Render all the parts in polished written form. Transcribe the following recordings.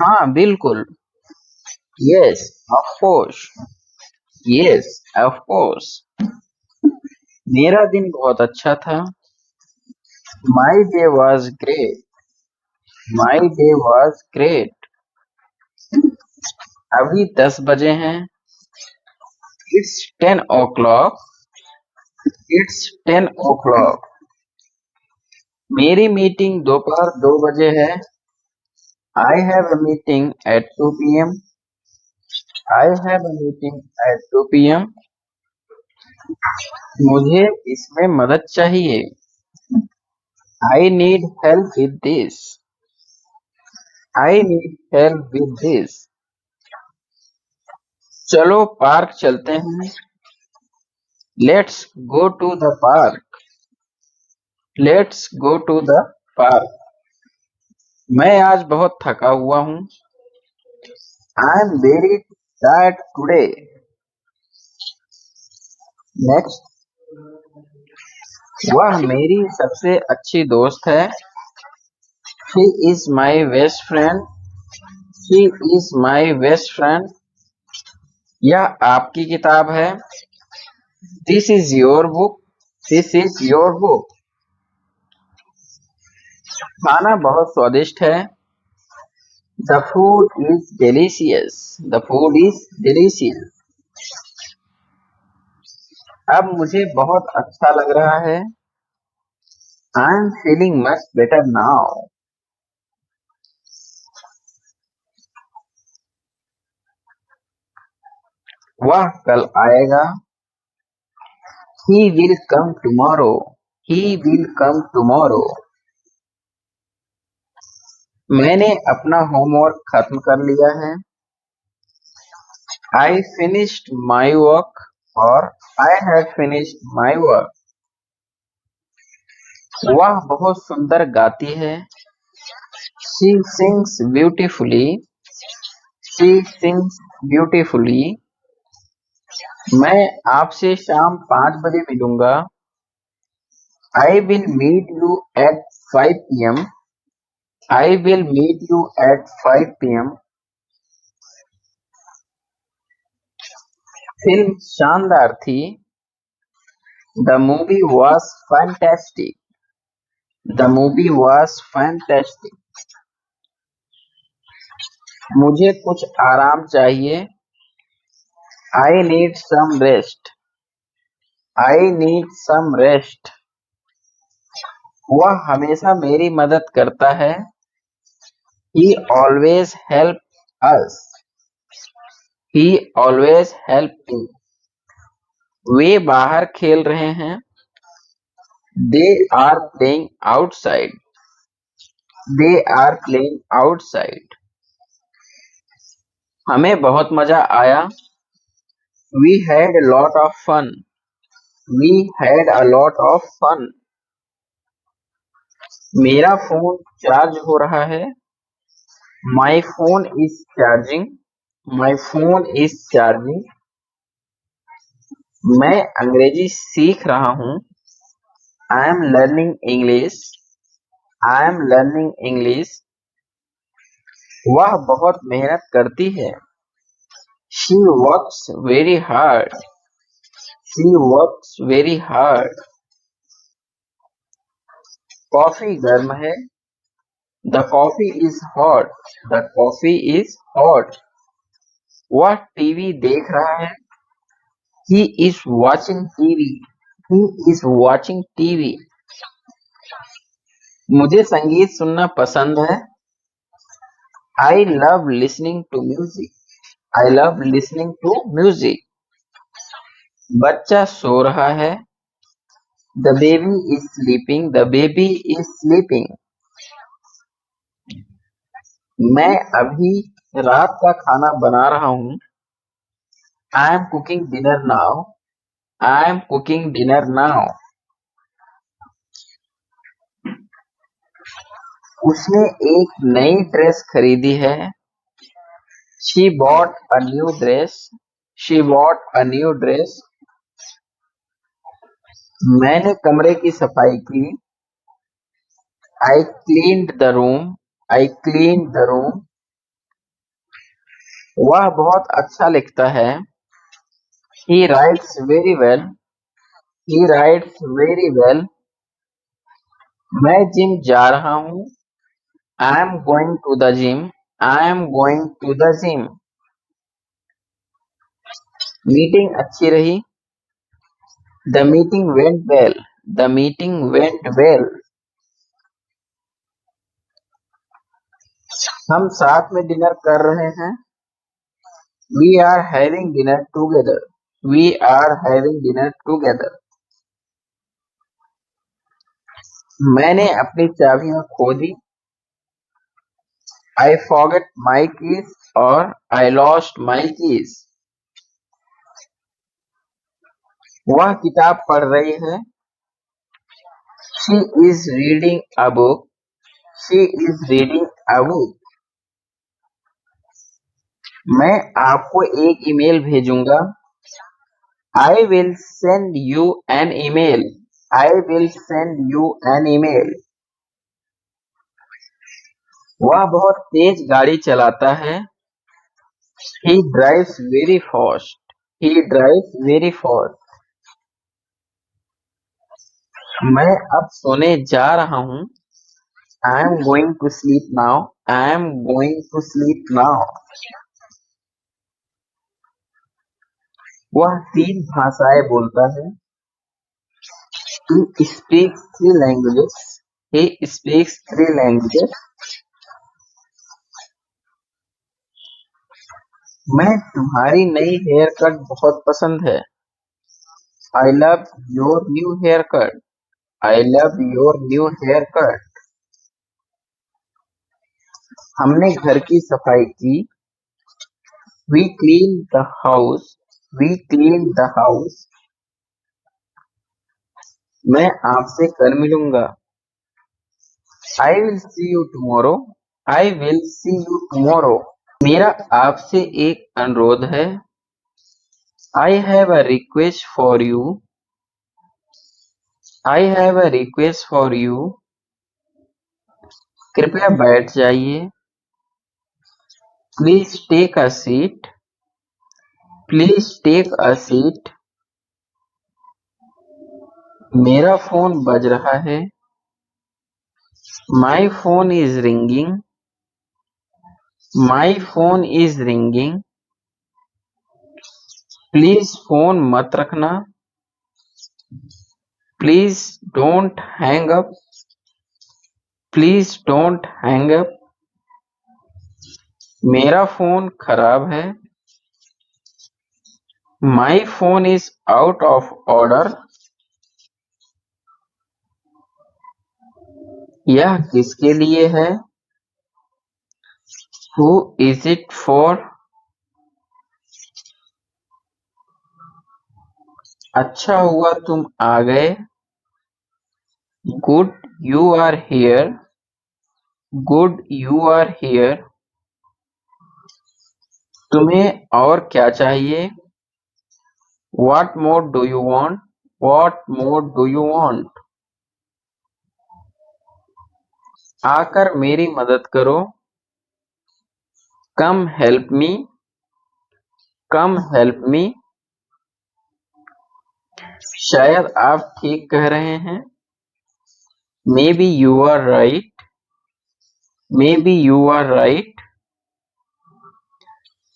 हाँ बिल्कुल। Yes of course. Yes of course. मेरा दिन बहुत अच्छा था। My day was great. My day was great. अभी 10 बजे हैं। It's 10 o'clock। It's 10 o'clock। मेरी मीटिंग दोपहर 2 बजे है। I have a meeting at 2 p.m. I have a meeting at 2 p.m. मुझे इसमें मदद चाहिए। I need help with this. I need help with this. चलो पार्क चलते हैं। Let's go to the park. Let's go to the park. मैं आज बहुत थका हुआ हूँ। I am very tired today. Next. वह मेरी सबसे अच्छी दोस्त है। She is my best friend. She is my best friend. यह आपकी किताब है। This is your book. This is your book. खाना बहुत स्वादिष्ट है। The food is delicious. The food is delicious. अब मुझे बहुत अच्छा लग रहा है। I am feeling much better now. वह कल आएगा। He will come tomorrow. He will come tomorrow. मैंने अपना होमवर्क खत्म कर लिया है। I finished my work. और I have finished my work. वह बहुत सुंदर गाती है। She sings beautifully. She sings beautifully. मैं आपसे शाम 5 बजे मिलूंगा। I will meet you at 5 p.m. I will meet you at 5 p.m. Film शानदार थी। The movie was fantastic. The movie was fantastic. मुझे कुछ आराम चाहिए। I need some rest. I need some rest. वह हमेशा मेरी मदद करता है। He always help us. He always help me. वे बाहर खेल रहे हैं। They are playing outside. They are playing outside. हमें बहुत मजा आया। We had a lot of fun. We had a lot of fun. मेरा फोन चार्ज हो रहा है। My phone is charging. My phone is charging. मैं अंग्रेजी सीख रहा हूँ। I am learning English. I am learning English. वह बहुत मेहनत करती है। She works very hard. She works very hard. Coffee गर्म है। The coffee is hot. The coffee is hot. वह टीवी देख रहा है। He is watching TV. He is watching TV. मुझे संगीत सुनना पसंद है। I love listening to music. I love listening to music. बच्चा सो रहा है। The baby is sleeping. The baby is sleeping. मैं अभी रात का खाना बना रहा हूँ। I am cooking dinner now. I am cooking dinner now. उसने एक नई ड्रेस खरीदी है। She bought a new dress. She bought a new dress. मैंने कमरे की सफाई की। I cleaned the room. I cleaned the room. वह बहुत अच्छा लिखता है। He writes very well. He writes very well. मैं जिम जा रहा हूँ। I am going to the gym. I am going to the gym. Meeting अच्छी रही। The meeting went well. The meeting went well. हम साथ में डिनर कर रहे हैं। We are having dinner together. We are having dinner together. मैंने अपनी चाबियां खो दी। I forgot my keys और I lost my keys. वह किताब पढ़ रही है। She is reading a book. She is reading a book. मैं आपको एक ईमेल भेजूंगा। I will send you an email. I will send you an email. वह बहुत तेज गाड़ी चलाता है। He drives very fast. He drives very fast. मैं अब सोने जा रहा हूँ। I am going to sleep now. I am going to sleep now. वह 3 भाषाएं बोलता है। He speaks 3 languages. He speaks 3 languages. मैं तुम्हारी नई हेयर कट बहुत पसंद है। I love your new haircut. I love your new haircut. हमने घर की सफाई की। We cleaned the house. We cleaned the house. मैं आपसे कल मिलूंगा। I will see you tomorrow. I will see you tomorrow. मेरा आपसे एक अनुरोध है। I have a request for you. I have a request for you. कृपया बैठ जाइए। Please take a seat. Please take a seat. मेरा फोन बज रहा है। My phone is ringing. My phone is ringing. Please phone मत रखना। Please don't hang up. Please don't hang up. मेरा फोन खराब है। My phone is out of order. यह किसके लिए है? Who is it for? अच्छा हुआ तुम आ गए। Good you are here. Good you are here. तुम्हें और क्या चाहिए? What more do you want? What more do you want? आकर मेरी मदद करो। Come help me. Come help me. शायद आप ठीक कह रहे हैं। Maybe you are right. Maybe you are right.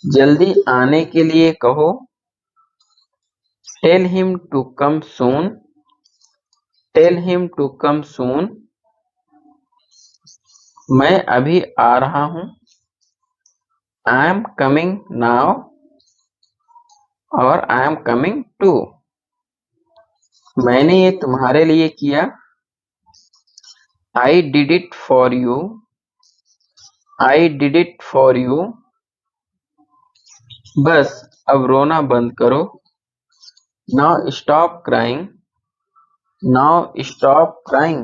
जल्दी आने के लिए कहो। Tell him to come soon. Tell him to come soon. मैं अभी आ रहा हूँ। I am coming now. और I am coming too. मैंने ये तुम्हारे लिए किया। I did it for you. I did it for you. बस अब रोना बंद करो। Now stop crying. Now stop crying.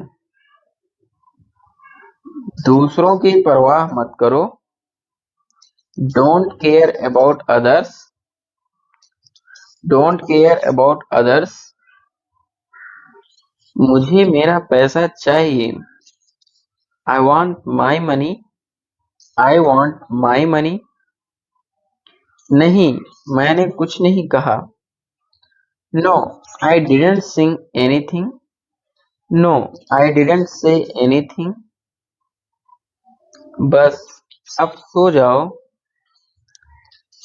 दूसरों की परवाह मत करो। Don't care about others. Don't care about others. मुझे मेरा पैसा चाहिए। I want my money. I want my money. नहीं, मैंने कुछ नहीं कहा। No, I didn't sing anything. No, I didn't say anything. बस, अब सो जाओ।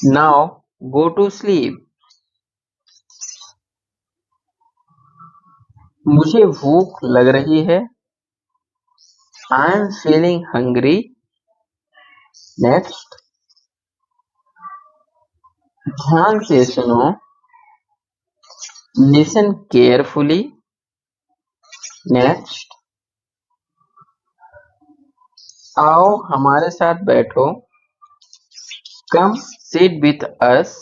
Now go to sleep. मुझे भूख लग रही है। I am feeling hungry. Next, ध्यान से सुनो। Listen carefully. नेक्स्ट, आओ हमारे साथ बैठो। Come sit with us.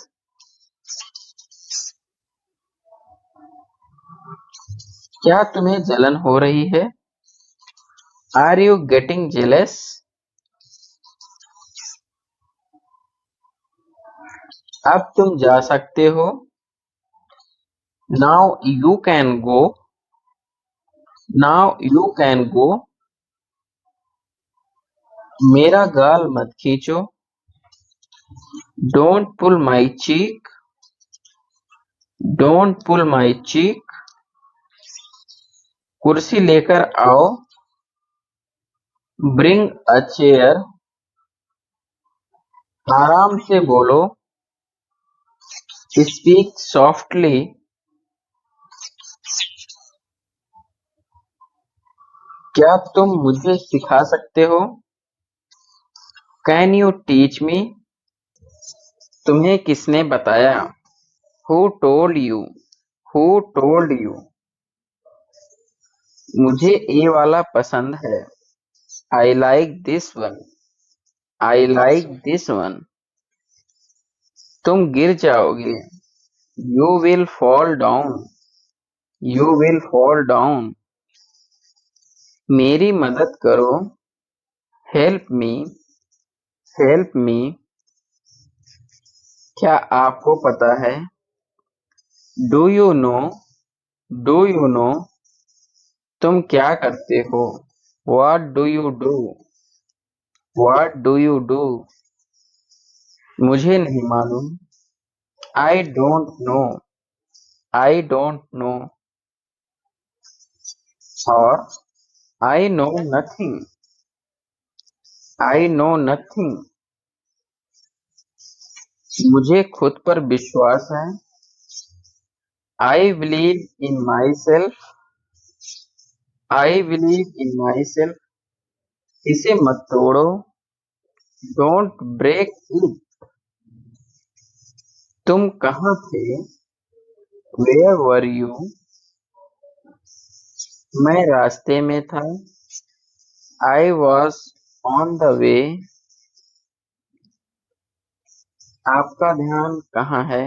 क्या तुम्हें जलन हो रही है? Are you getting jealous? अब तुम जा सकते हो। Now you can go. Now you can go. मेरा गाल मत खींचो। Don't pull my cheek. Don't pull my cheek. कुर्सी लेकर आओ। Bring a chair. आराम से बोलो। Speak softly. क्या तुम मुझे सिखा सकते हो? Can you teach me? तुम्हें किसने बताया? Who told you? Who told you? मुझे ये वाला पसंद है। I like this one. I like this one. तुम गिर जाओगे। You will fall down. You will fall down. मेरी मदद करो। Help me. Help me. क्या आपको पता है? Do you no? Do you no? तुम क्या करते हो? What do you do? What do you do? मुझे नहीं मालूम। I don't know. I don't know. और I know nothing. I know nothing. मुझे खुद पर विश्वास है। I believe in myself. I believe in myself. इसे मत तोड़ो। Don't break it. तुम कहाँ थे? Where were you? मैं रास्ते में था। I was on the way. आपका ध्यान कहाँ है?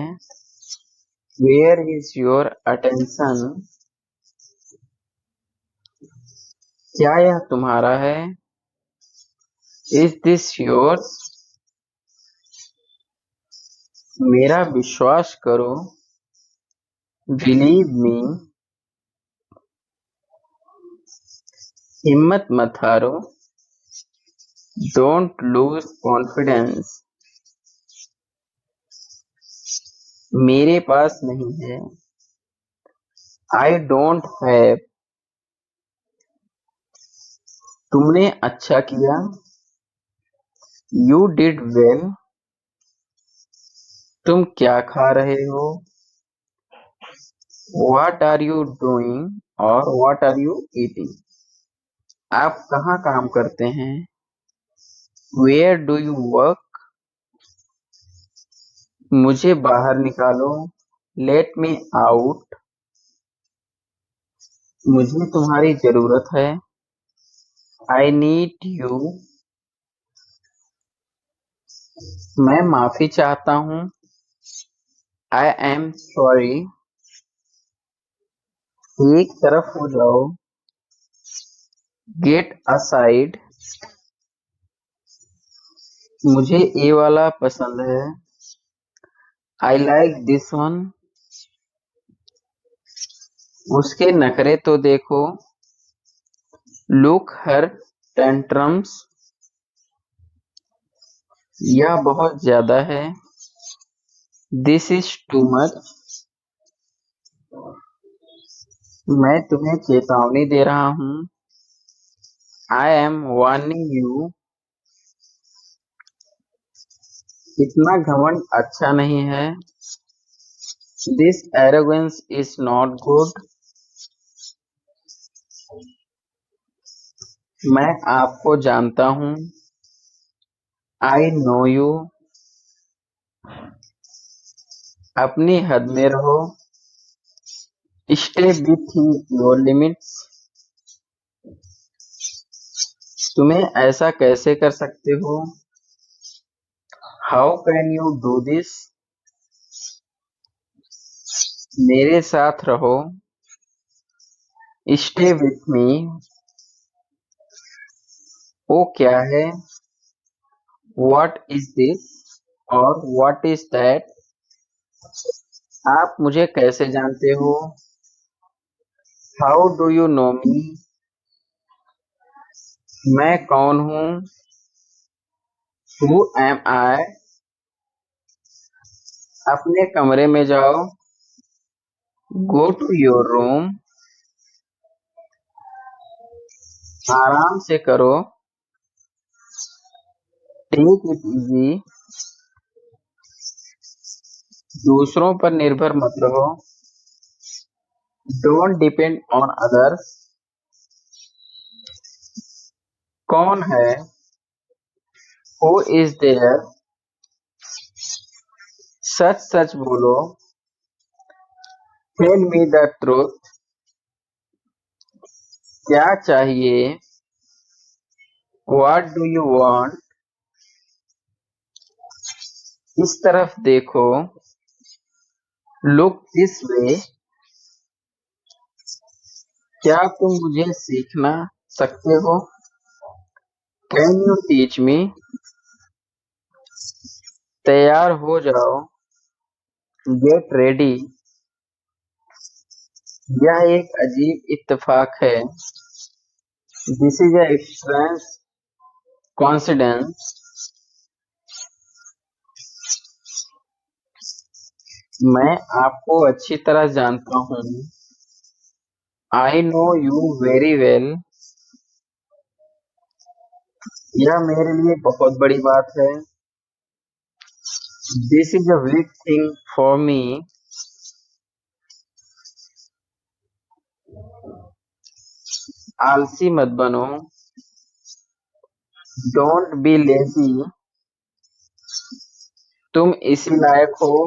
Where is your attention? क्या यह तुम्हारा है? Is this yours? मेरा विश्वास करो। Believe me. हिम्मत मत हारो। Don't lose confidence. मेरे पास नहीं है। I don't have. तुमने अच्छा किया। You did well. तुम क्या खा रहे हो? What are you doing? और what are you eating? आप कहाँ काम करते हैं? Where do you work? मुझे बाहर निकालो। Let me out. मुझे तुम्हारी जरूरत है। I need you. मैं माफी चाहता हूँ। I am sorry. एक तरफ हो जाओ। Get aside. मुझे ये वाला पसंद है। I like this one. उसके नखरे तो देखो। Look her tantrums. यह बहुत ज्यादा है। This is too much. मैं तुम्हें चेतावनी दे रहा हूँ। I am warning you. इतना घमंड अच्छा नहीं है। This arrogance is not good. मैं आपको जानता हूँ। I know you. अपनी हद में रहो। Stay with your limits. तुम्हें ऐसा कैसे कर सकते हो? How can you do this? मेरे साथ रहो। Stay with me. वो क्या है? What is this? और व्हाट इज दैट? आप मुझे कैसे जानते हो? How do you know me? मैं कौन हूँ? Who am I? अपने कमरे में जाओ। Go to your room. आराम से करो। Take it easy. दूसरों पर निर्भर मत रहो। Don't depend on others. कौन है? Who is there? सच सच बोलो। Tell me the truth. क्या चाहिए? What do you want? इस तरफ देखो। Look this way. क्या तुम मुझे सीखना सकते हो? Can you teach me? तैयार हो जाओ। Get ready. यह एक अजीब इत्तेफाक है। This is a strange coincidence. मैं आपको अच्छी तरह जानता हूँ। I know you very well. यह मेरे लिए बहुत बड़ी बात है। This is a big thing for me. आलसी मत बनो। Don't be lazy. तुम इसी लायक हो।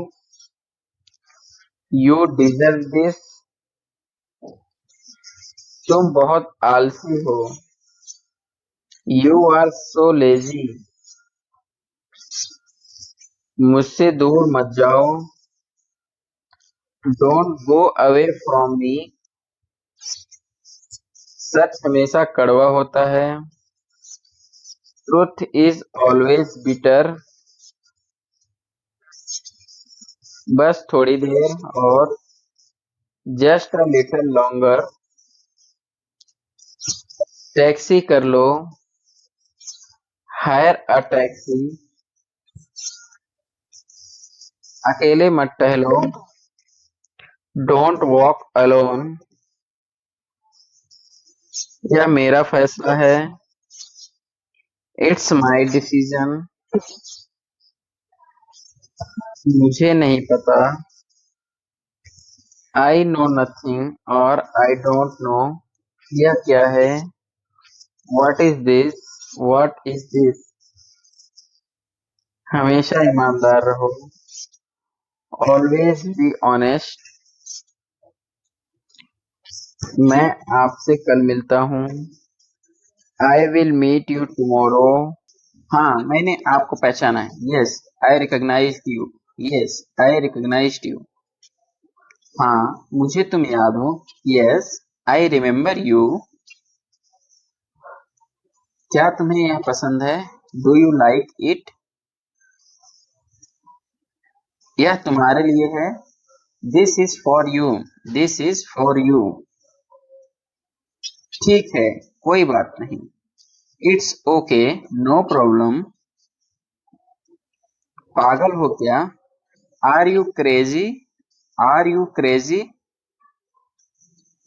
You deserve this. तुम बहुत आलसी हो। You are so lazy. मुझसे दूर मत जाओ। Don't go away from me. सच हमेशा कड़वा होता है। Truth is always bitter. बस थोड़ी देर और। Just a little longer. Taxi कर लो। Hire a taxi. अकेले मत टहलो। Don't walk alone. यह मेरा फैसला है। It's my decision. मुझे नहीं पता। आई नो नथिंग और आई डोंट नो। यह क्या है? What is this? What is this? हमेशा ईमानदार रहो। Always be honest. मैं आपसे कल मिलता हूँ। I will meet you tomorrow. हाँ, मैंने आपको पहचाना है। Yes, I recognise you. Yes, I recognised you. हाँ, मुझे तुम याद हो। Yes, I remember you. क्या तुम्हें यह पसंद है? Do you like it? यह तुम्हारे लिए है। This is for you. This is for you. ठीक है, कोई बात नहीं। It's okay, no problem. पागल हो क्या? Are you crazy? Are you crazy?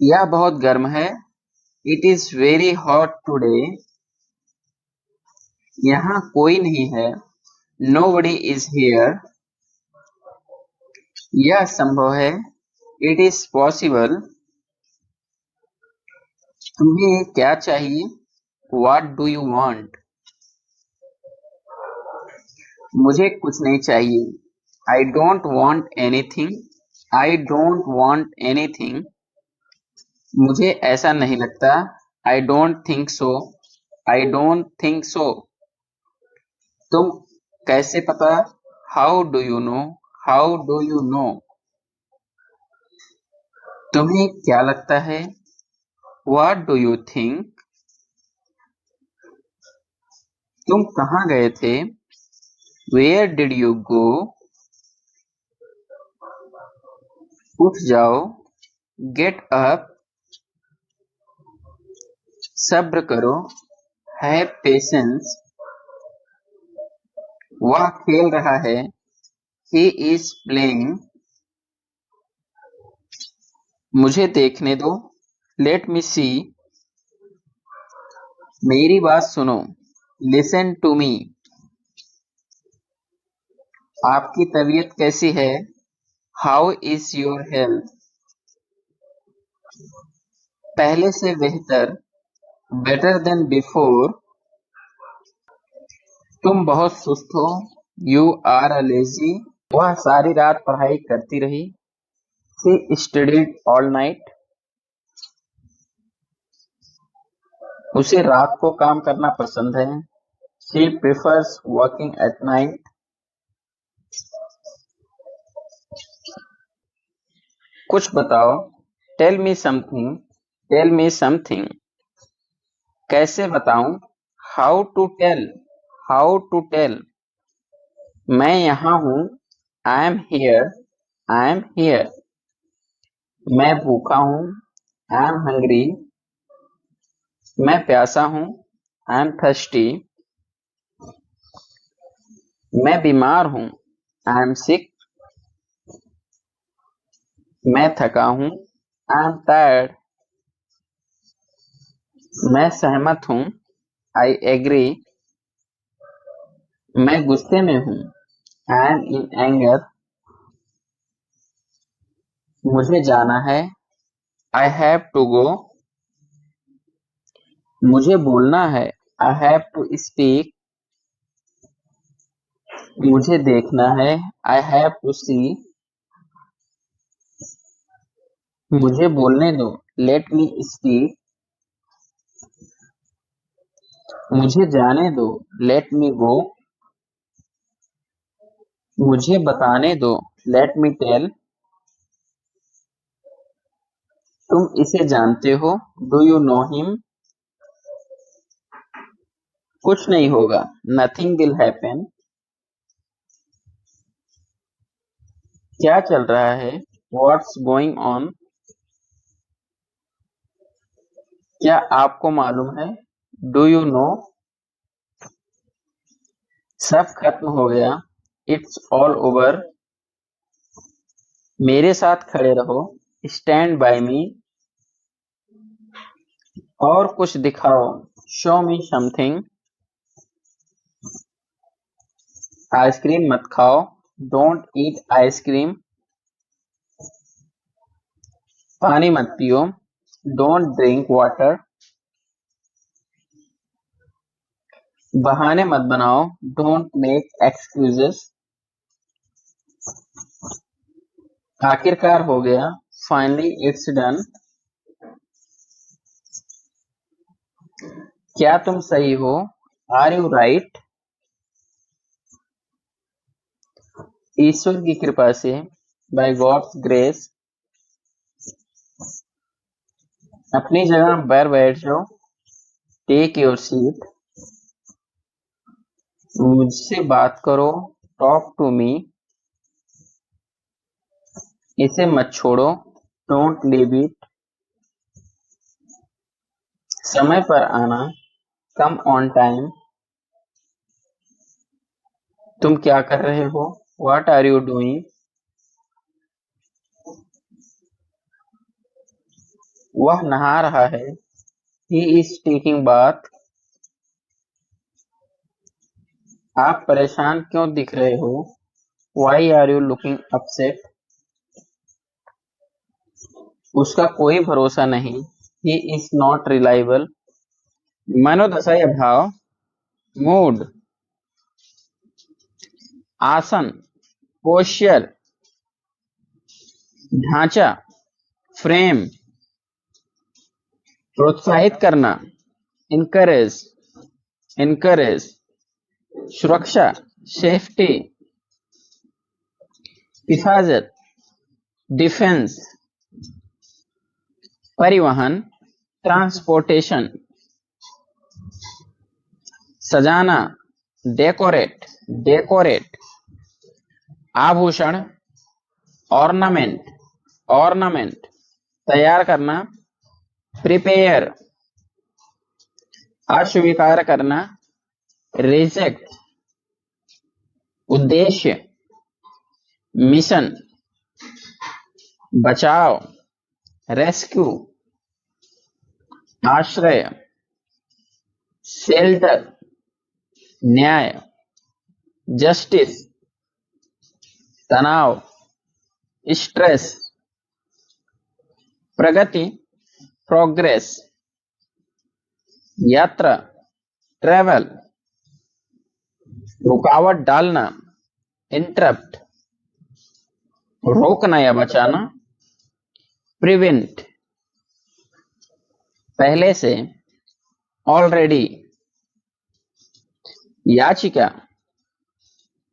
यह बहुत गर्म है। It is very hot today. यहाँ कोई नहीं है। Nobody is here। यह संभव है। It is possible। तुम्हें क्या चाहिए? What do you want? मुझे कुछ नहीं चाहिए। I don't want anything। I don't want anything। मुझे ऐसा नहीं लगता। I don't think so। I don't think so। तुम कैसे पता? How do you know? How do you know? तुम्हें क्या लगता है? What do you think? तुम कहाँ गए थे? Where did you go? उठ जाओ। Get up। सब्र करो। Have patience। वह खेल रहा है। He is playing। मुझे देखने दो। Let me see। मेरी बात सुनो। Listen to me। आपकी तबीयत कैसी है? How is your health? पहले से बेहतर। Better than before। तुम बहुत सुस्त हो। You are a lazy। वह सारी रात पढ़ाई करती रही। She studied all night। उसे रात को काम करना पसंद है। She prefers working at night। कुछ बताओ। Tell me something। Tell me something। कैसे बताऊं? How to tell। How to tell। मैं यहाँ हूँ। I am here। I am here। मैं भूखा हूँ। I am hungry। मैं प्यासा हूँ। I am thirsty। मैं बीमार हूँ। I am sick। मैं थका हूँ। I am tired। मैं सहमत हूँ। I agree। मैं गुस्से में हूँ। I am in anger। मुझे जाना है। I have to go। मुझे बोलना है। I have to speak। मुझे देखना है। I have to see। मुझे बोलने दो। Let me speak। मुझे जाने दो। Let me go। मुझे बताने दो। Let me tell। तुम इसे जानते हो। Do you know him? कुछ नहीं होगा। Nothing will happen। क्या चल रहा है? What's going on? क्या आपको मालूम है? Do you know? सब खत्म हो गया। It's all over। मेरे साथ खड़े रहो। Stand by me। और कुछ दिखाओ। Show me something। आइसक्रीम मत खाओ। Don't eat ice cream। पानी मत पियो। Don't drink water। बहाने मत बनाओ। Don't make excuses। आखिरकार हो गया। Finally it's done। क्या तुम सही हो? Are you right? ईश्वर की कृपा से। By God's grace। अपनी जगह पर बैठ जाओ। Take your seat। मुझसे बात करो। Talk to me। इसे मत छोड़ो। Don't leave it। समय पर आना। Come on time। तुम क्या कर रहे हो? What are you doing? वह नहा रहा है। He is taking bath. आप परेशान क्यों दिख रहे हो? Why are you looking upset? उसका कोई भरोसा नहीं। He is not reliable. मनोदशा या भाव। मूड, आसन, पोस्चर, ढांचा, फ्रेम, प्रोत्साहित करना, इनकरेज, इनकरेज, सुरक्षा, सेफ्टी, हिफाजत, डिफेंस, परिवहन, ट्रांसपोर्टेशन, सजाना, डेकोरेट, डेकोरेट, आभूषण, ऑर्नामेंट, ऑर्नामेंट, तैयार करना, प्रिपेयर, अस्वीकार करना, रिजेक्ट, उद्देश्य, मिशन, बचाव, रेस्क्यू, आश्रय, शेल्टर, न्याय, जस्टिस, तनाव, स्ट्रेस, प्रगति, प्रोग्रेस, यात्रा, ट्रेवल, रुकावट डालना, इंटरप्ट, रोकना या बचाना, प्रिवेंट, पहले से, ऑलरेडी, याचिका,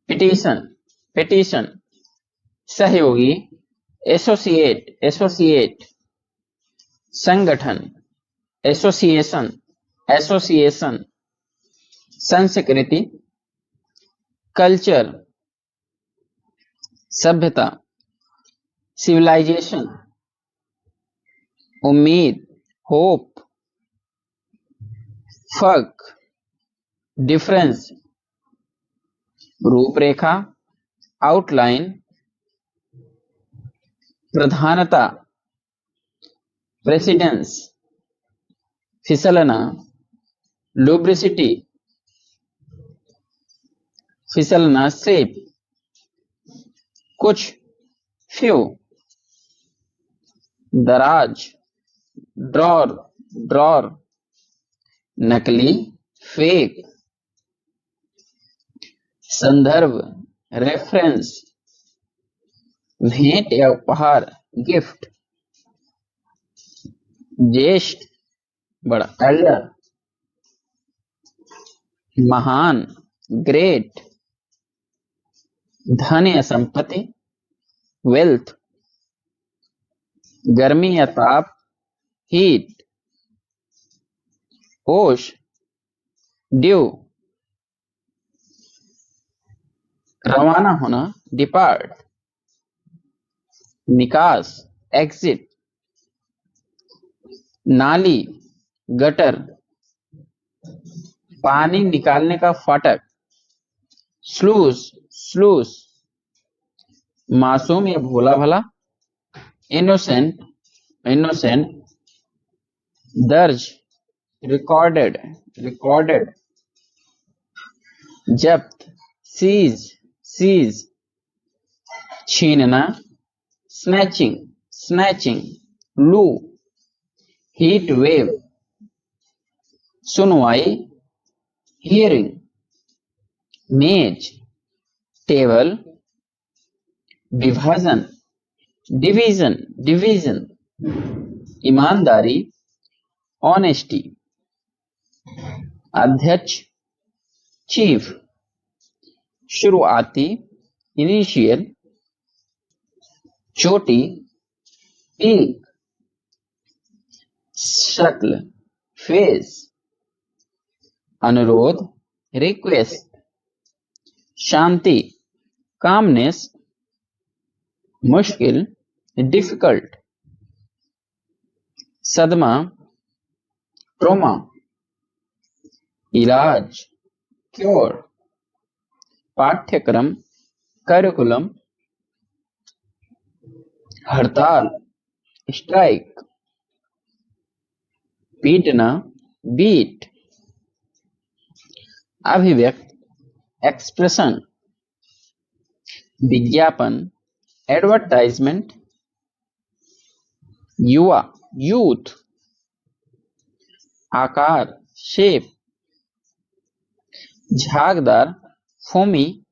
पिटीशन, पिटीशन, सहयोगी, एसोसिएट, एसोसिएट, संगठन, एसोसिएशन, एसोसिएशन, संस्कृति, कल्चर, सभ्यता, सिविलाइजेशन, उम्मीद, होप, फर्क, डिफरेंस, रूपरेखा, आउटलाइन, प्रधानता, प्रेसिडेंस, फिसलना, लुब्रिसिटी, फिसलना, स्लिप, कुछ, फ्यू, दराज, ड्रॉर, ड्रॉर, नकली, फेक, संदर्भ, रेफरेंस, भेंट या उपहार, गिफ्ट, ज्येष्ठ, बड़ा, एल्डर, महान, ग्रेट, धन या संपत्ति, वेल्थ, गर्मी या ताप, हीट, होश, ड्यू, रवाना होना, डिपार्ट, निकास, एग्जिट, नाली, गटर, पानी निकालने का फाटक, स्लूज, स्लूज, मासूम या भोला भला, इनोसेंट, इनोसेंट, दर्ज, रिकॉर्डेड, रिकॉर्डेड, जब्त, सीज, सीज, छीनना, स्नैचिंग, स्नैचिंग, लू, हीट वेव, सुनवाई, हियरिंग, मेज, टेबल, विभाजन, डिवीजन, डिवीजन, ईमानदारी, ऑनेस्टी, अध्यक्ष, चीफ, शुरुआती, इनिशियल, चोटी, पीक, शक्ल, फेस, अनुरोध, रिक्वेस्ट, शांति, कामनेस, मुश्किल, डिफिकल्ट, सदमा, ट्रोमा, इलाज, क्योर, पाठ्यक्रम, करिकुलम, हड़ताल, स्ट्राइक, पीटना, बीट। अभिव्यक्त, एक्सप्रेशन। विज्ञापन, एडवर्टाइजमेंट। युवा, यूथ। आकार, शेप। झागदार, फोमी।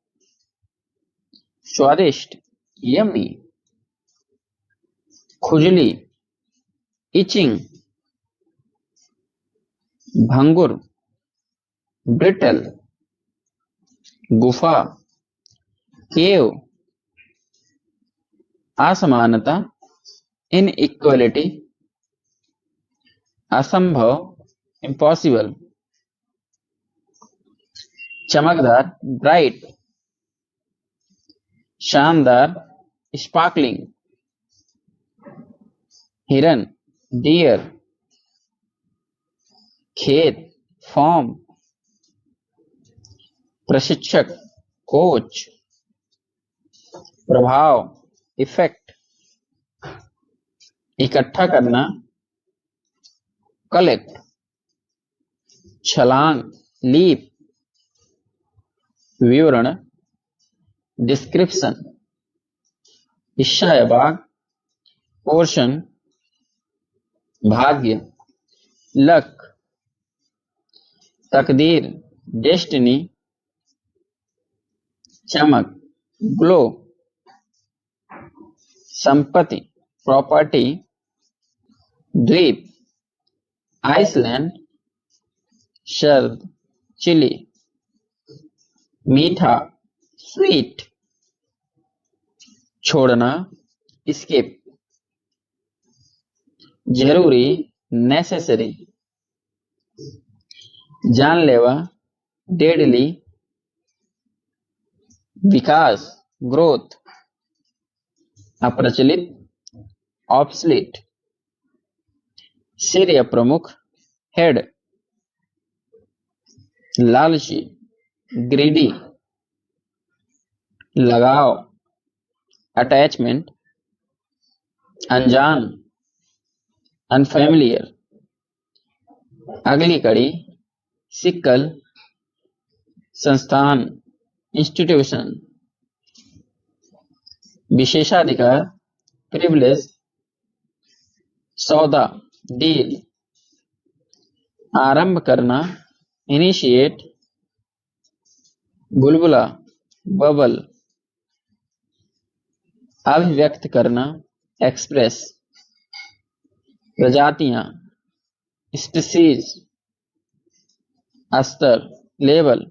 स्वादिष्ट, यम्मी। खुजली, इचिंग। भंगुर, ब्रिटल। गुफा, केव। असमानता, इनइक्वालिटी। असंभव, इम्पॉसिबल। चमकदार, ब्राइट। शानदार, स्पार्कलिंग। हिरन, डियर। खेत, फॉर्म। प्रशिक्षक, कोच। प्रभाव, इफेक्ट। इकट्ठा करना, कलेक्ट। छलांग, लीप। विवरण, डिस्क्रिप्शन। ईशायाबाग, पोर्शन। भाग्य, लक। तकदीर, डेस्टिनी। चमक, ग्लो। संपत्ति, प्रॉपर्टी। द्वीप, आइसलैंड। शर्द, चिली। मीठा, स्वीट। छोड़ना, स्किप। जरूरी, नेसेसरी। जानलेवा, डेडली। विकास, ग्रोथ। अप्रचलित, ऑब्सलीट। सिर प्रमुख, हेड। लालची, ग्रीडी। लगाव, अटैचमेंट। अनजान, अनफैमिलियर। अगली कड़ी, सिक्कल। संस्थान, इंस्टीट्यूशन। विशेषाधिकार, प्रिविलेज। सौदा, डील। आरंभ करना, इनिशिएट। बुलबुला, बबल। अभिव्यक्त करना, एक्सप्रेस। प्रजातियां, स्पीसीज। अस्तर, लेबल।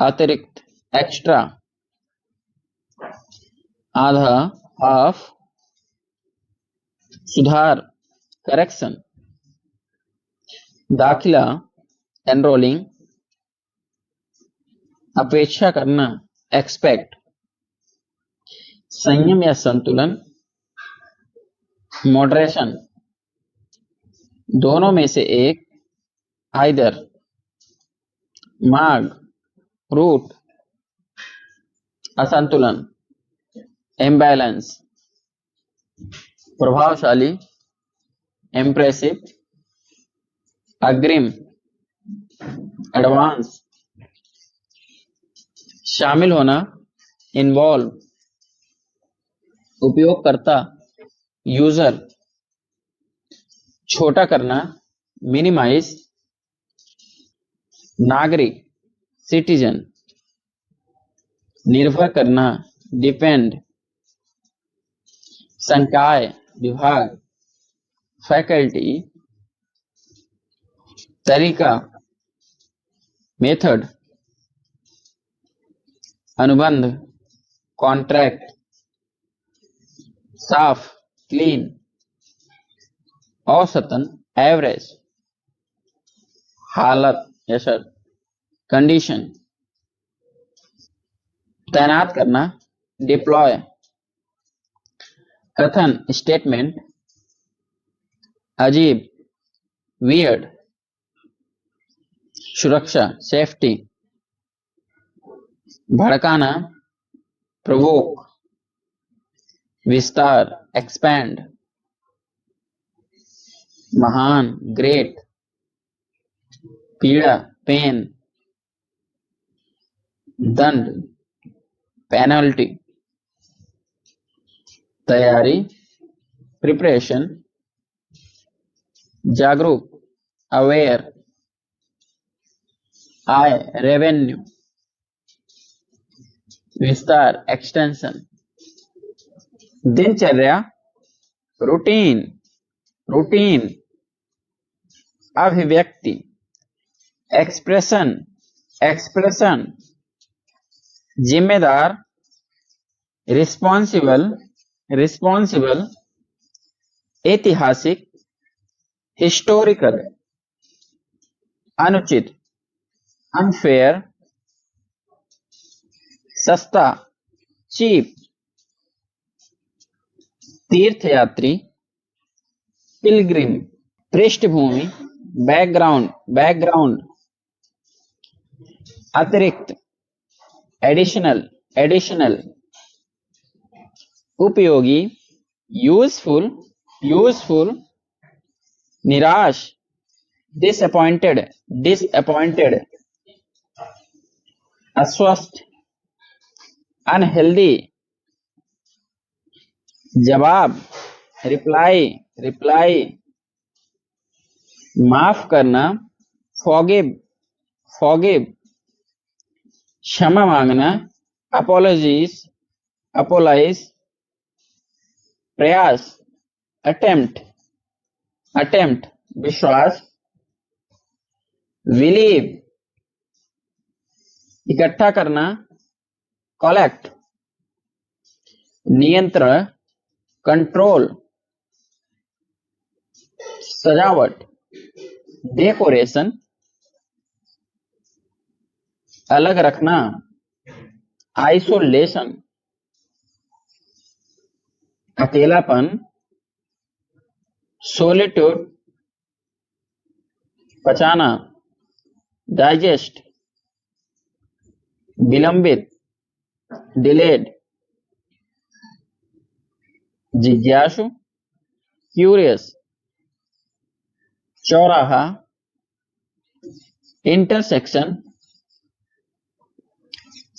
अतिरिक्त, एक्स्ट्रा। आधा, हाफ। सुधार, करेक्शन। दाखिला, एनरोलिंग। अपेक्षा करना, एक्सपेक्ट। संयम या संतुलन, मॉडरेशन। दोनों में से एक, आइदर। मार्ग, रूट। असंतुलन, इम्बैलेंस। प्रभावशाली, इम्प्रेसिव। अग्रिम, एडवांस। शामिल होना, इन्वॉल्व। उपयोगकर्ता, यूजर। छोटा करना, मिनिमाइज। नागरिक, सिटीजन। निर्भर करना, डिपेंड। संकाय, विभाग। फैकल्टी। तरीका, मेथड। अनुबंध, कॉन्ट्रैक्ट। साफ, क्लीन। औसतन, एवरेज। हालत या शर्त, कंडीशन। तैनात करना, डिप्लॉय। कथन, स्टेटमेंट। अजीब, वियर्ड। सुरक्षा, सेफ्टी। भड़काना, प्रोवोक। विस्तार, एक्सपैंड। महान, ग्रेट। पीड़ा, पेन। दंड, पेनल्टी। तैयारी, प्रिपरेशन। जागरूक, अवेयर। आय, रेवेन्यू। विस्तार, एक्सटेंशन। दिनचर्या, रूटीन, रूटीन। अभिव्यक्ति, एक्सप्रेशन, एक्सप्रेशन। जिम्मेदार, रिस्पॉन्सिबल, रिस्पॉन्सिबल। ऐतिहासिक, हिस्टोरिकल। अनुचित, अनफेयर। सस्ता, चीप। तीर्थयात्री, पिलग्रिम। पृष्ठभूमि, बैकग्राउंड, बैकग्राउंड। अतिरिक्त, एडिशनल, एडिशनल। उपयोगी, यूजफुल, यूजफुल। निराश, डिसअपॉइंटेड, डिसअपॉइंटेड। अस्वस्थ, अनहेल्दी। जवाब, रिप्लाई, रिप्लाई। माफ करना, फॉरगिव, फॉरगिव। क्षमा मांगना, अपोलॉजीज, अपोलाइज। प्रयास, अटेम्प्ट, अटेम्प्ट। विश्वास, बिलीव। इकट्ठा करना, कलेक्ट। नियंत्रण, कंट्रोल। सजावट, डेकोरेशन। अलग रखना, आइसोलेशन। अकेलापन, सोलिट्यूड। पचाना, डाइजेस्ट। विलंबित, डिलेड। जिज्ञासु, क्यूरियस। चौराहा, इंटरसेक्शन।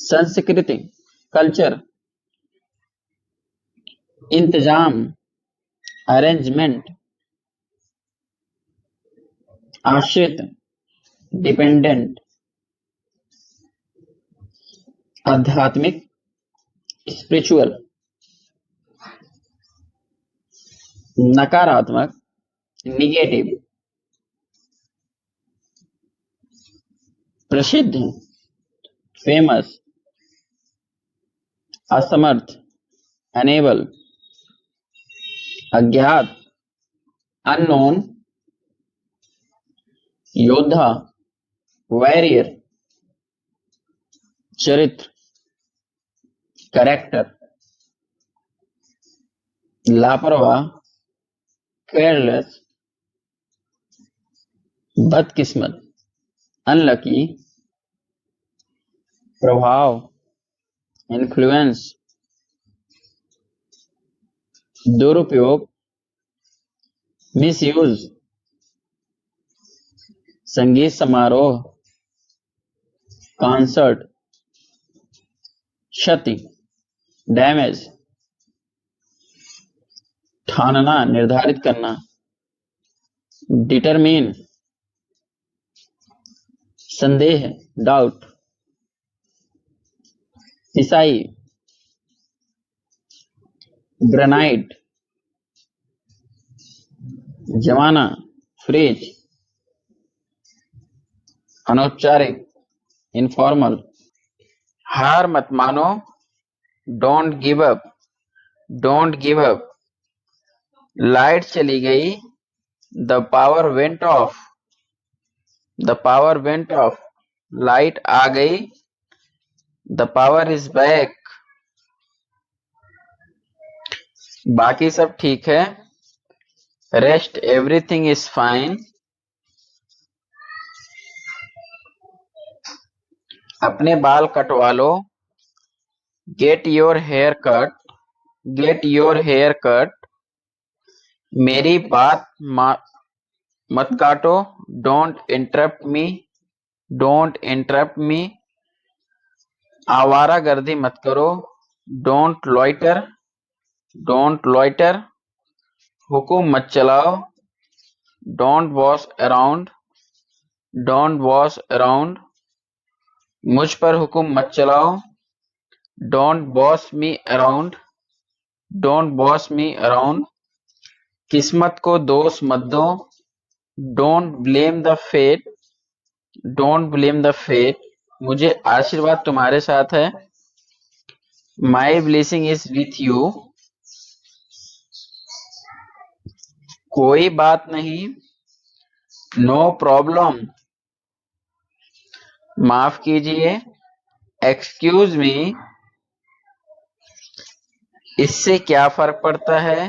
संस्कृति, कल्चर। इंतजाम, अरेंजमेंट। आश्रित, डिपेंडेंट। आध्यात्मिक, स्पिरिचुअल। नकारात्मक, निगेटिव। प्रसिद्ध, फेमस। असमर्थ, अनेबल। अज्ञात, अननोन। योद्धा, वॉरियर। चरित्र, कैरेक्टर। लापरवाह, केयरलेस। बदकिस्मत, अनलकी। प्रभाव, इन्फ्लुएंस। दुरुपयोग, मिसयूज। संगीत समारोह, कॉन्सर्ट। क्षति, डैमेज। ठानना, निर्धारित करना, डिटरमिन। संदेह, डाउट। ईसाई, ग्रेनाइट। जमाना, फ्रिज। अनौपचारिक, इनफॉर्मल। हार मत मानो, don't give up, don't give up. Light चली गई, the power went off, the power went off. Light आ गई, द पावर इज बैक। बाकी सब ठीक है, रेस्ट एवरीथिंग इज फाइन। अपने बाल कटवा लो, get your hair cut, get your hair cut. मेरी बात मत काटो, don't interrupt me, don't interrupt me. आवारागर्दी मत करो, डोंट लॉइटर, डोंट लॉइटर। हुकुम मत चलाओ, don't wash around, don't wash around. मुझ पर हुकुम मत चलाओ, don't boss me around, don't boss me around. किस्मत को दोष मत दो, don't blame the fate, don't blame the fate. मुझे आशीर्वाद तुम्हारे साथ है, माई ब्लेसिंग इज विथ यू। कोई बात नहीं, नो प्रॉब्लम। माफ कीजिए, एक्सक्यूज मी। इससे क्या फर्क पड़ता है,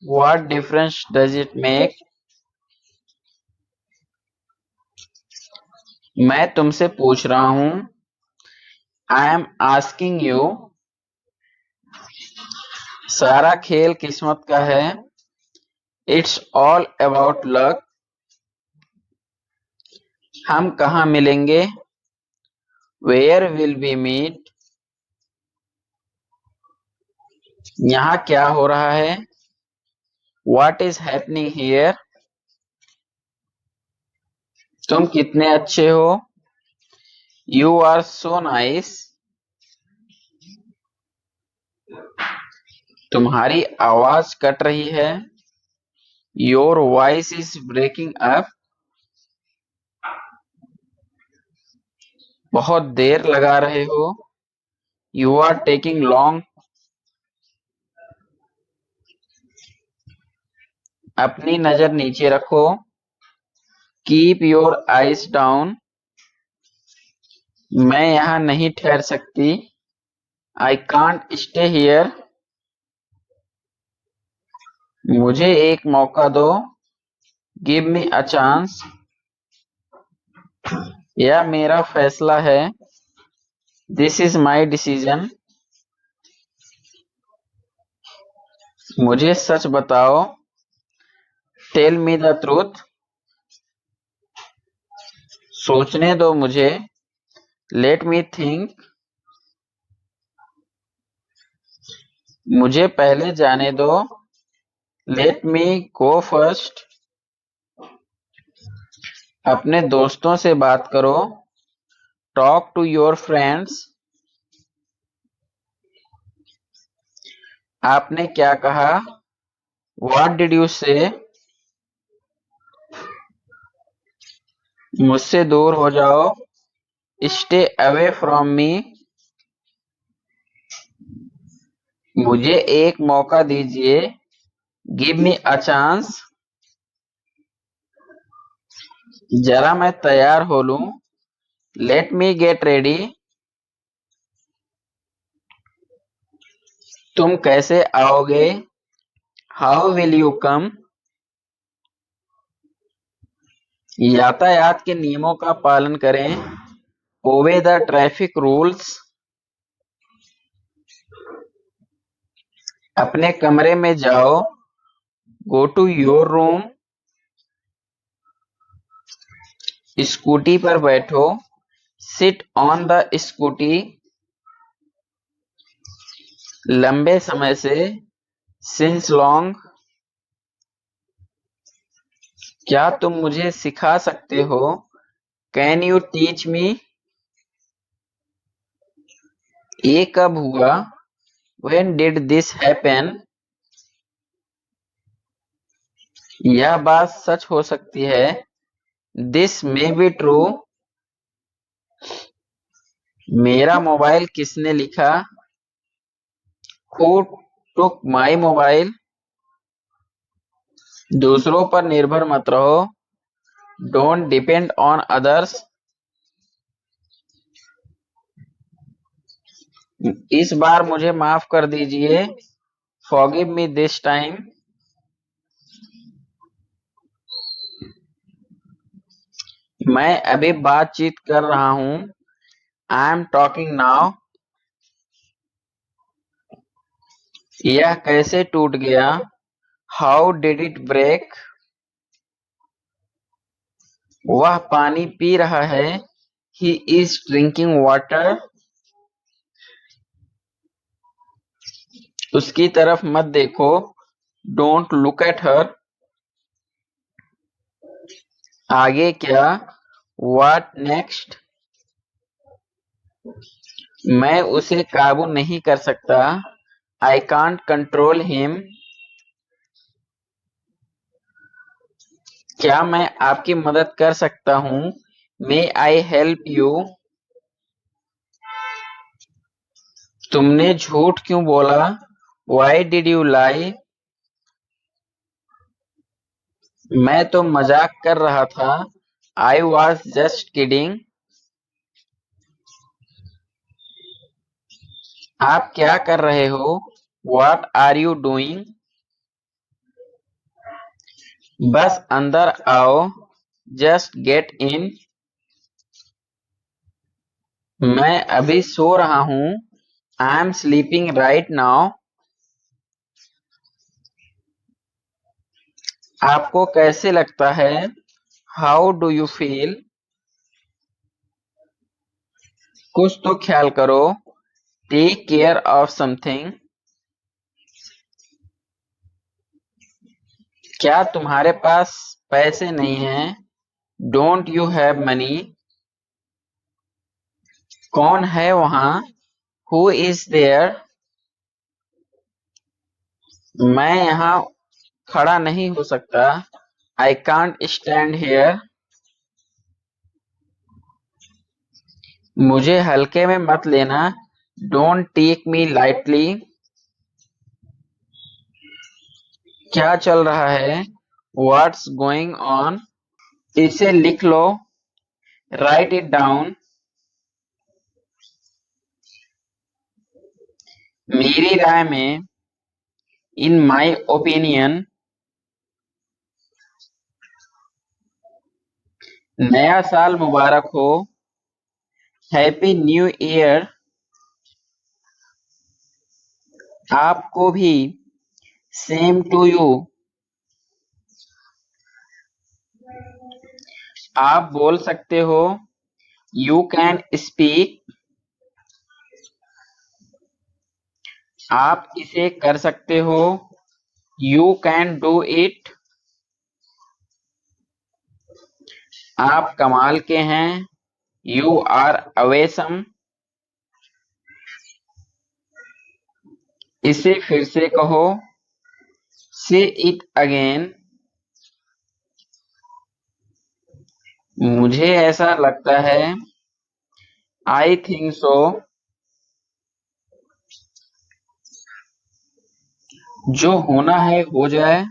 what difference does it make. मैं तुमसे पूछ रहा हूं, आई एम आस्किंग यू। सारा खेल किस्मत का है, इट्स ऑल अबाउट लक। हम कहाँ मिलेंगे, वेयर विल वी मीट। यहाँ क्या हो रहा है, व्हाट इज हैपनिंग हियर। तुम कितने अच्छे हो, यू आर सो नाइस। तुम्हारी आवाज कट रही है, your voice is breaking up. बहुत देर लगा रहे हो, यू आर टेकिंग लॉन्ग। अपनी नजर नीचे रखो, कीप योर आइज डाउन। मैं यहाँ नहीं ठहर सकती, आई कांट स्टे हियर। मुझे एक मौका दो, गिव मी अ चांस। यह मेरा फैसला है, दिस इज माई डिसीजन। मुझे सच बताओ, टेल मी द ट्रूथ। सोचने दो मुझे, लेट मी थिंक। मुझे पहले जाने दो, लेट मी गो फर्स्ट। अपने दोस्तों से बात करो, टॉक टू योर फ्रेंड्स। आपने क्या कहा, व्हाट डिड यू से। मुझसे दूर हो जाओ, स्टे अवे फ्रॉम मी। मुझे एक मौका दीजिए, गिव मी अ चांस। जरा मैं तैयार हो लूं, लेट मी गेट रेडी। तुम कैसे आओगे, हाउ विल यू कम। यातायात के नियमों का पालन करें, ओबे द ट्रैफिक रूल्स। अपने कमरे में जाओ, go to your room. Scooty पर बैठो, सिट ऑन द स्कूटी। लंबे समय से, सिंस लॉन्ग। क्या तुम मुझे सिखा सकते हो, कैन यू टीच मी। ये कब हुआ, व्हेन डिड दिस हैपन। यह बात सच हो सकती है, दिस मे बी ट्रू। मेरा मोबाइल किसने लिखा, हु टुक माई मोबाइल। दूसरों पर निर्भर मत रहो, डोंट डिपेंड ऑन अदर्स। इस बार मुझे माफ कर दीजिए, फॉरगिव मी दिस टाइम। मैं अभी बातचीत कर रहा हूँ, आई एम टॉकिंग नाउ। यह कैसे टूट गया, हाउ डिड इट ब्रेक। वह पानी पी रहा है। He is drinking water. उसकी तरफ मत देखो। Don't look at her. आगे क्या? What next? मैं उसे काबू नहीं कर सकता। I can't control him. क्या मैं आपकी मदद कर सकता हूँ? May I help you? तुमने झूठ क्यों बोला? Why did you lie? मैं तो मजाक कर रहा था। I was just kidding. आप क्या कर रहे हो? What are you doing? बस अंदर आओ। Just get in. मैं अभी सो रहा हूँ। I am sleeping right now. आपको कैसे लगता है? How do you feel? कुछ तो ख्याल करो। Take care of something. क्या तुम्हारे पास पैसे नहीं हैं? Don't you have money? कौन है वहां? Who is there? मैं यहाँ खड़ा नहीं हो सकता। I can't stand here. मुझे हल्के में मत लेना। Don't take me lightly. क्या चल रहा है? What's going on? इसे लिख लो। Right it down. मेरी राय में, इन माई ओपिनियन, नया साल मुबारक हो। Happy new year. आपको भी। Same to you. आप बोल सकते हो। You can speak. आप इसे कर सकते हो। You can do it. आप कमाल के हैं। You are awesome. इसे फिर से कहो। से इट अगेन। मुझे ऐसा लगता है। I think so. जो होना है हो जाए।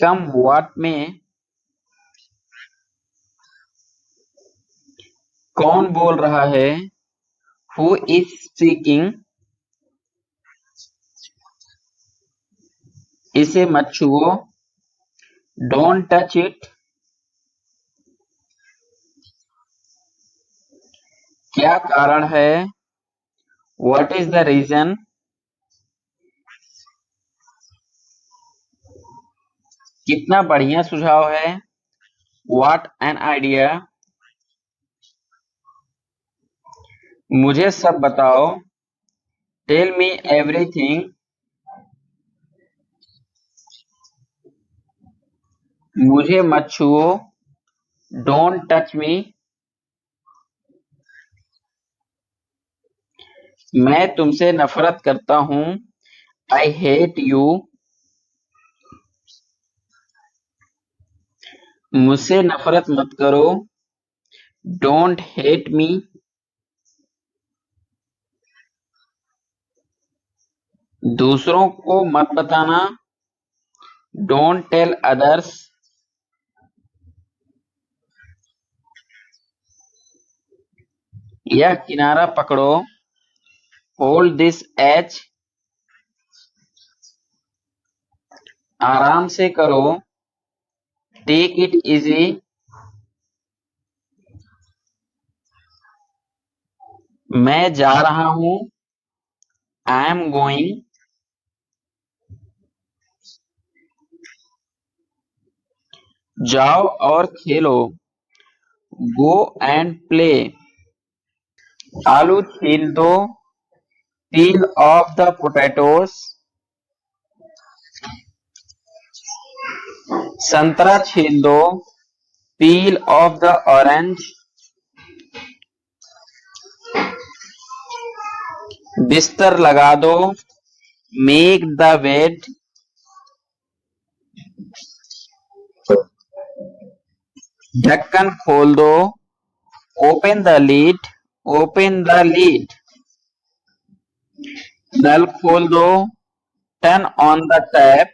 कम व्हाट में। कौन बोल रहा है? Who is speaking? इसे मत छुओ। Don't touch it. क्या कारण है? What is the reason? कितना बढ़िया सुझाव है। What an idea. मुझे सब बताओ। Tell me everything. मुझे मत छुओ। Don't touch me. मैं तुमसे नफरत करता हूँ। I hate you. मुझसे नफरत मत करो। Don't hate me. दूसरों को मत बताना। Don't tell others. यह किनारा पकड़ो। Hold this edge. आराम से करो। Take it easy. मैं जा रहा हूँ। I am going. जाओ और खेलो, गो एंड प्ले। आलू छील दो, पील ऑफ द पोटैटोस। संतरा छील दो, पील ऑफ द ऑरेंज। बिस्तर लगा दो, मेक द बेड। ढक्कन खोल दो, open the lid, open the lid. नल खोल दो, turn on the tap,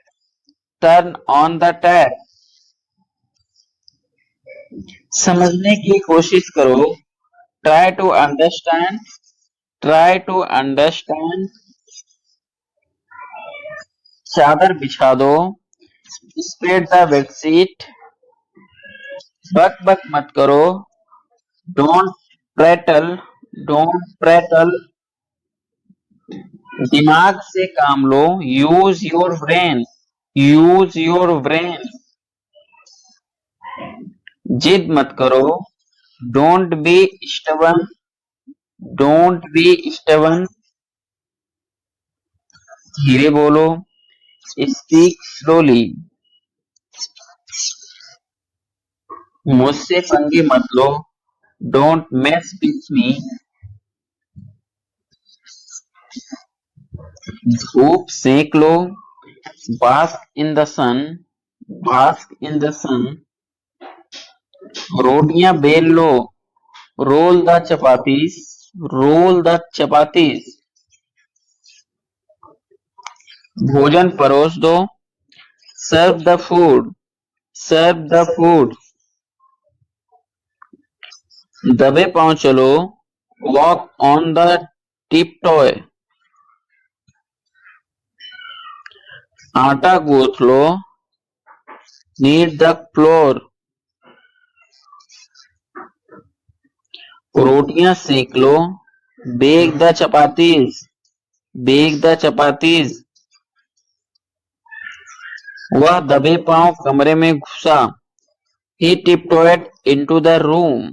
turn on the tap. समझने की कोशिश करो, try to understand, try to understand. चादर बिछा दो, स्प्रेड द बेडशीट। बक बक मत करो, डोंट प्रेटल, डोंट प्रेटल। दिमाग से काम लो, use your brain, use your brain. जिद मत करो, don't be stubborn, don't be stubborn. धीरे बोलो, स्पीक स्लोली। मुझसे पंगे मत लो, डोंट मेस विथ मी। धूप सेक लो, bask in the sun, bask in the sun. रोटियां बेल लो, roll the chapatis, roll the chapatis. भोजन परोस दो, serve the food, serve the food. दबे पांव चलो, walk on the tiptoe. आटा गूंथ लो, नीड द फ्लोर। रोटियां सेक लो, bake the chapatis, bake the chapatis. वह दबे पांव कमरे में घुसा, he tiptoed into the room।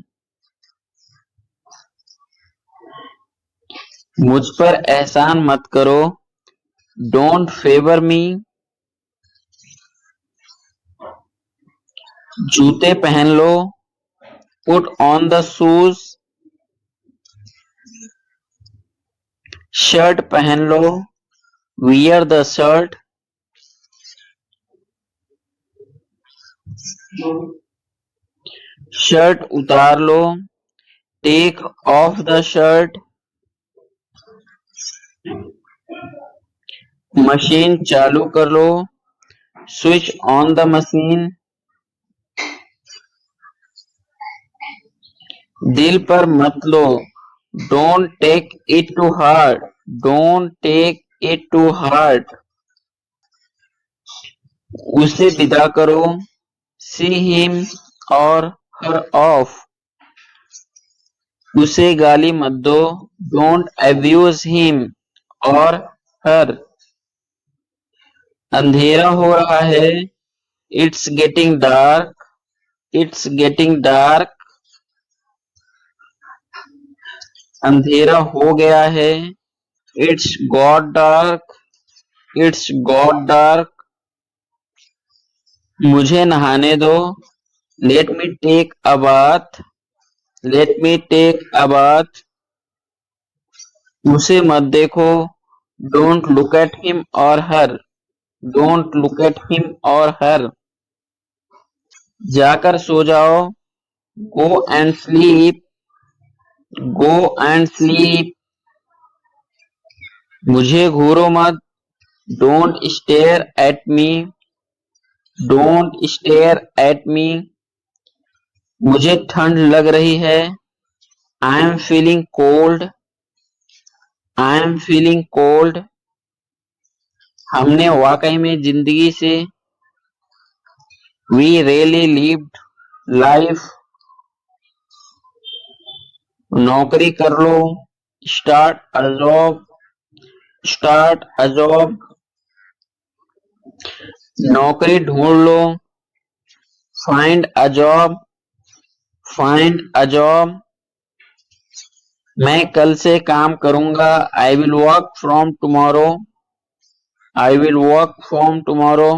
मुझ पर एहसान मत करो, डोंट फेवर मी। जूते पहन लो, put on the shoes. Shirt पहन लो, वियर द शर्ट। शर्ट उतार लो, take off the shirt. Machine चालू कर लो, स्विच ऑन द मशीन। दिल पर मत लो, don't take it to heart, don't take it to heart. उसे विदा करो, सी हिम और हर ऑफ। उसे गाली मत दो, डोंट अब्यूज हिम और हर। अंधेरा हो रहा है, it's getting dark, it's getting dark. अंधेरा हो गया है, it's got dark, it's got dark. मुझे नहाने दो, let me take a bath, let me take a bath. उसे मत देखो, डोंट लुक एट हिम और her, don't look at him और हर। जाकर सो जाओ, go and sleep, go and sleep. मुझे घूरो मत, don't stare at me, don't stare at me. मुझे ठंड लग रही है, I am feeling cold, I am feeling cold. हमने वाकई में जिंदगी से, वी रियली लिव्ड लाइफ। नौकरी कर लो, start a job, start a job. नौकरी ढूंढ लो, find a job, find a job. मैं कल से काम करूंगा, I will work from tomorrow, I will work from tomorrow.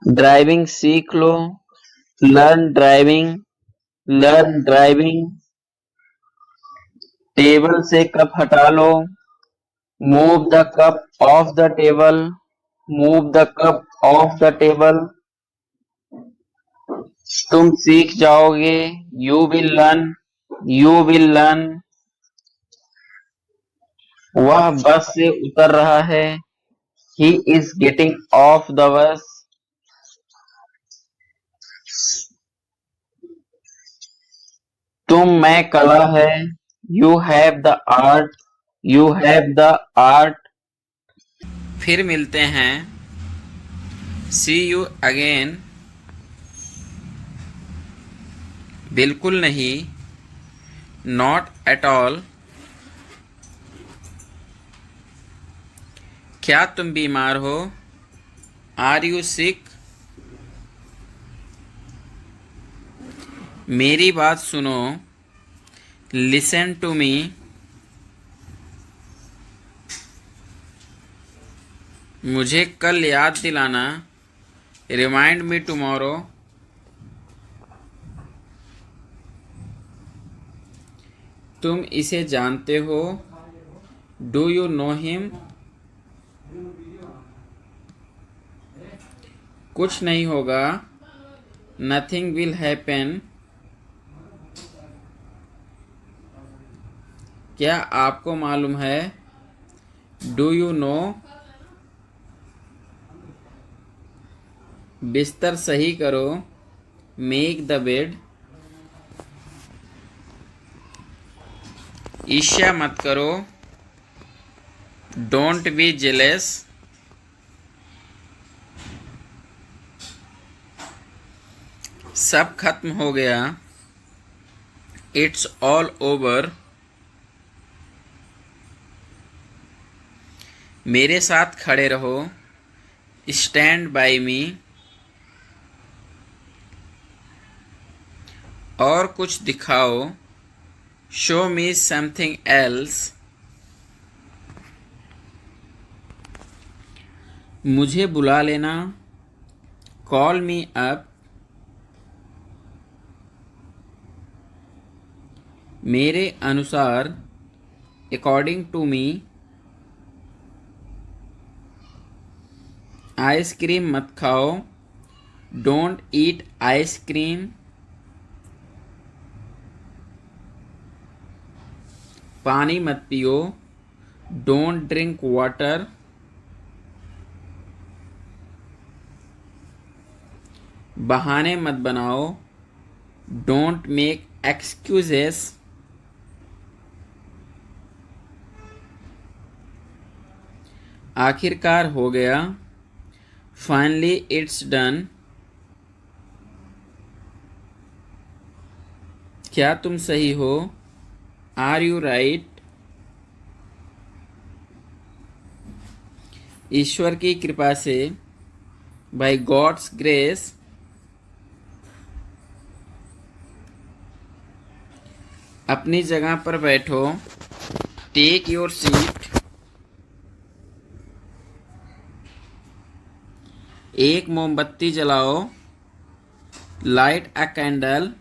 Driving सीख लो, learn driving, learn driving. Table से कप हटा लो, move the cup off the table, move the cup off the table. तुम सीख जाओगे, you will learn, you will learn. वह बस से उतर रहा है, he is getting off the bus. तुम में कला है, you have the art, you have the art. फिर मिलते हैं, सी यू अगेन। बिल्कुल नहीं, नॉट एट ऑल। क्या तुम बीमार हो, आर यू सिक। मेरी बात सुनो, लिसन टू मी। मुझे कल याद दिलाना, रिमाइंड मी टुमारो। तुम इसे जानते हो, डू यू नो हिम। कुछ नहीं होगा, नथिंग विल हैपन। क्या आपको मालूम है, डू यू नो। बिस्तर सही करो, मेक द बेड। ईर्ष्या मत करो, डोंट बी जेलस। सब खत्म हो गया, इट्स ऑल ओवर। मेरे साथ खड़े रहो, स्टैंड बाय मी। और कुछ दिखाओ, शो मी समथिंग एल्स। मुझे बुला लेना, कॉल मी अप। मेरे अनुसार, अकॉर्डिंग टू मी। आइसक्रीम मत खाओ, डोंट ईट आइसक्रीम। पानी मत पियो, डोंट ड्रिंक वाटर। बहाने मत बनाओ, डोंट मेक एक्सक्यूजेस। आखिरकार हो गया, फाइनली इट्स डन। क्या तुम सही हो, आर यू राइट। ईश्वर की कृपा से, बाय गॉड्स ग्रेस। अपनी जगह पर बैठो, टेक योर सीट। एक मोमबत्ती जलाओ, लाइट अ कैंडल।